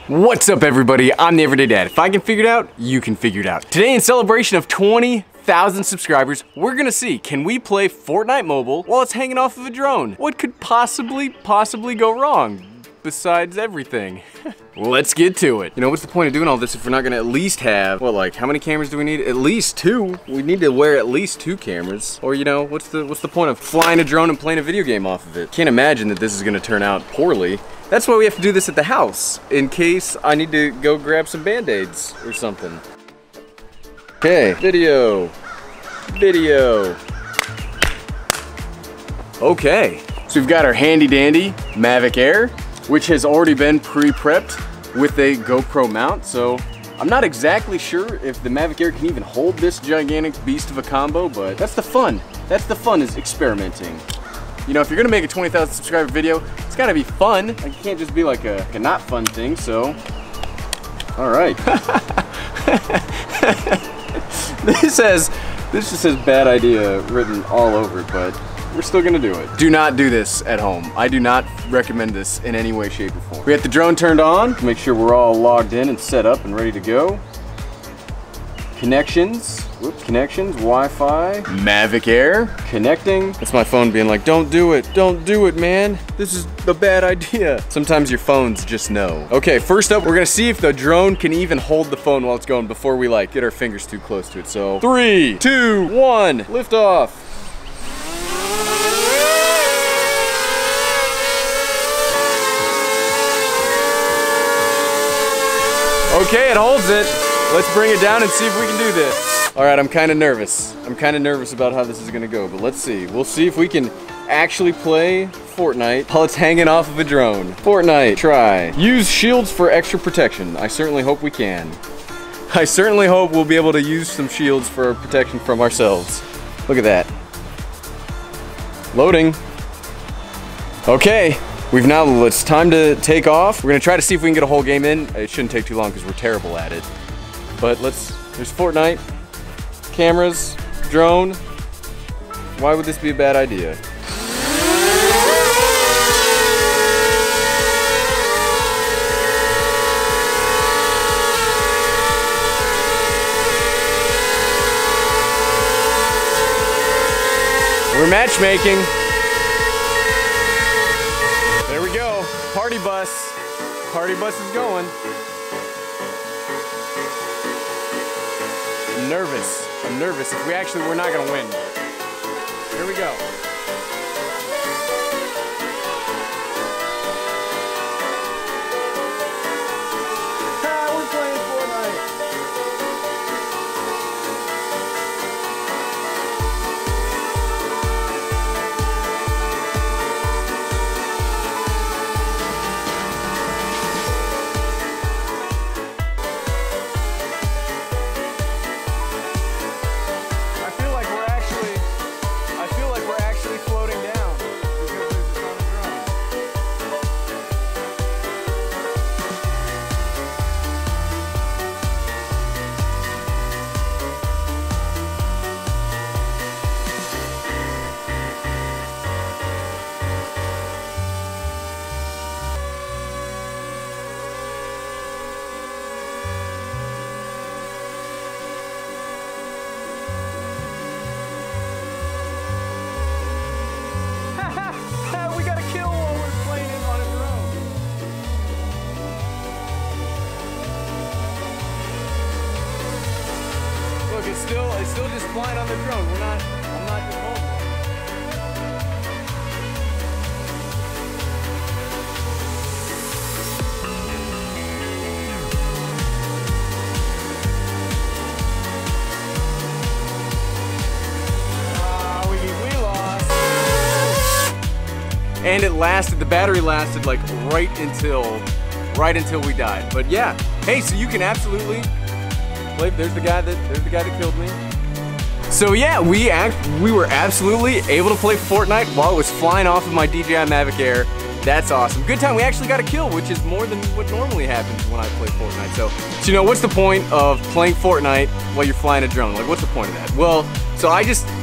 What's up everybody, I'm the Everyday Dad. If I can figure it out, you can figure it out. Today in celebration of 20,000 subscribers, we're gonna see, can we play Fortnite Mobile while it's hanging off of a drone? What could possibly go wrong? Besides everything. Let's get to it. You know, what's the point of doing all this if we're not gonna at least have, well, like, how many cameras do we need? At least 2. We need to wear at least 2 cameras. Or, you know, what's the point of flying a drone and playing a video game off of it? Can't imagine that this is gonna turn out poorly. That's why we have to do this at the house, in case I need to go grab some Band-Aids or something. Okay, video. Okay, so we've got our handy dandy Mavic Air, which has already been pre-prepped with a GoPro mount, so I'm not exactly sure if the Mavic Air can even hold this gigantic beast of a combo, but that's the fun. That's the fun, is experimenting. You know, if you're gonna make a 20,000 subscriber video, it's gotta be fun. Like, it can't just be like a not fun thing, so. All right. This just says bad idea written all over it, but we're still gonna do it. Do not do this at home. I do not recommend this in any way, shape, or form. We got the drone turned on to make sure we're all logged in and set up and ready to go. Connections, Wi-Fi, Mavic Air, connecting. That's my phone being like, don't do it, man. This is a bad idea. Sometimes your phones just know. Okay, first up, we're gonna see if the drone can even hold the phone while it's going before we like get our fingers too close to it. So 3, 2, 1, lift off. Okay, it holds it. Let's bring it down and see if we can do this. All right, I'm kind of nervous. I'm kind of nervous about how this is gonna go, but let's see. We'll see if we can actually play Fortnite while it's hanging off of a drone. Fortnite, try. Use shields for extra protection. I certainly hope we can. I certainly hope we'll be able to use some shields for protection from ourselves. Look at that. Loading. Okay. It's time to take off. We're gonna try to see if we can get a whole game in. It shouldn't take too long because we're terrible at it. But there's Fortnite, cameras, drone. Why would this be a bad idea? We're matchmaking. There we go, party bus. Party bus is going. I'm nervous. If we're not gonna win. Here we go. We're playing Fortnite. It's still just flying on the drone. I'm not just holding it. We lost. And it lasted, the battery lasted like right until we died. But yeah, hey, so you can absolutely play. There's the guy that killed me. So yeah, we were absolutely able to play Fortnite while it was flying off of my DJI Mavic Air. That's awesome. Good time. We actually got a kill, which is more than what normally happens when I play Fortnite. So you know, what's the point of playing Fortnite while you're flying a drone? Like, what's the point of that? Well, so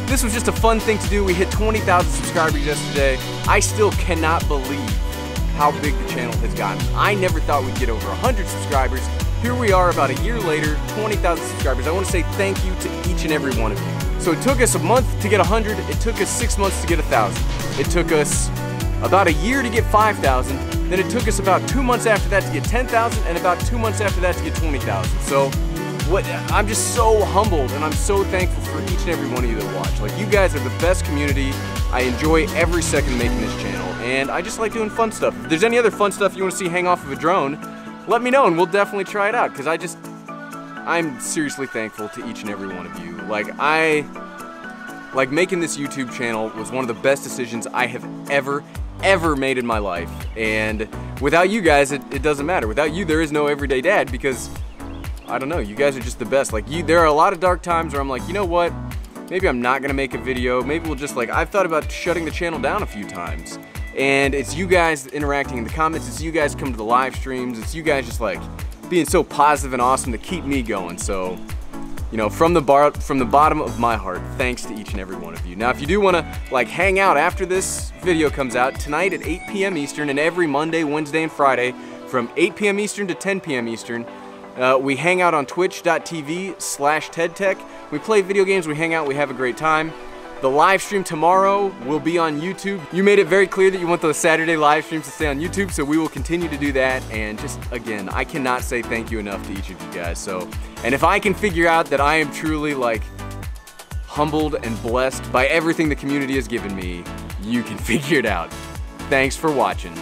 this was just a fun thing to do. We hit 20,000 subscribers yesterday. I still cannot believe how big the channel has gotten. I never thought we'd get over 100 subscribers. Here we are about a year later, 20,000 subscribers. I want to say thank you to each and every one of you. So it took us a month to get 100, it took us 6 months to get 1,000. It took us about a year to get 5,000, then it took us about 2 months after that to get 10,000, and about 2 months after that to get 20,000. So I'm just so humbled, and I'm so thankful for each and every one of you that watch. Like, you guys are the best community. I enjoy every second making this channel, and I just like doing fun stuff. If there's any other fun stuff you want to see hang off of a drone, let me know and we'll definitely try it out, because I'm seriously thankful to each and every one of you. Like, making this YouTube channel was one of the best decisions I have ever made in my life, and without you guys, it doesn't matter. Without you, there is no Everyday Dad, because I don't know, you guys are just the best. Like, there are a lot of dark times where I'm like, you know what? Maybe I'm not gonna make a video. Maybe we'll just, like, I've thought about shutting the channel down a few times. And it's you guys interacting in the comments, it's you guys come to the live streams, it's you guys just, like, being so positive and awesome to keep me going. So, you know, from the bottom of my heart, thanks to each and every one of you. Now, if you do wanna, like, hang out after this video comes out, tonight at 8 p.m. Eastern, and every Monday, Wednesday, and Friday, from 8 p.m. Eastern to 10 p.m. Eastern, we hang out on twitch.tv/TedTech. We play video games, we hang out, we have a great time. The live stream tomorrow will be on YouTube. You made it very clear that you want those Saturday live streams to stay on YouTube, so we will continue to do that. And just, again, I cannot say thank you enough to each of you guys. So, and if I can figure out that I am truly, like, humbled and blessed by everything the community has given me, you can figure it out. Thanks for watching.